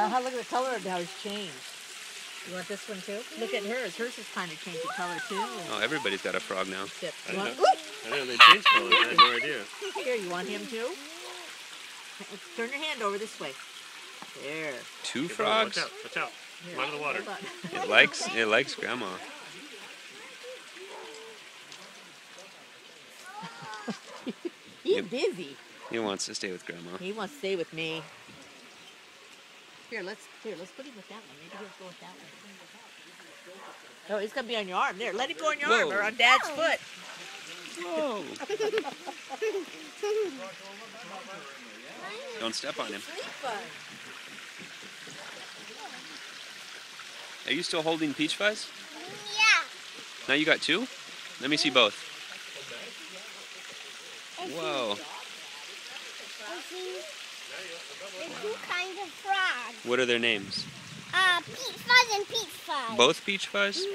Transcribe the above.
Look at the color of how it's changed. You want this one too? Look at hers. Hers is kind of changing color too. Oh, everybody's got a frog now. I know they changed colors. I had no idea. Here, you want him too? Turn your hand over this way. There. Two frogs? Watch out. Come out of the water. It likes Grandma. He's busy. He wants to stay with Grandma. He wants to stay with me. Let's put him with that one. Maybe he'll go with that one. Oh, he's gonna be on your arm. There, let him go on your arm or on Dad's foot. Whoa! Don't step on him. Are you still holding Peach Fuzz? Yeah. Now you got two? Let me see both. Whoa. There's two kinds of frogs. What are their names? Peach Fuzz and Peach Fuzz. Both Peach Fuzz?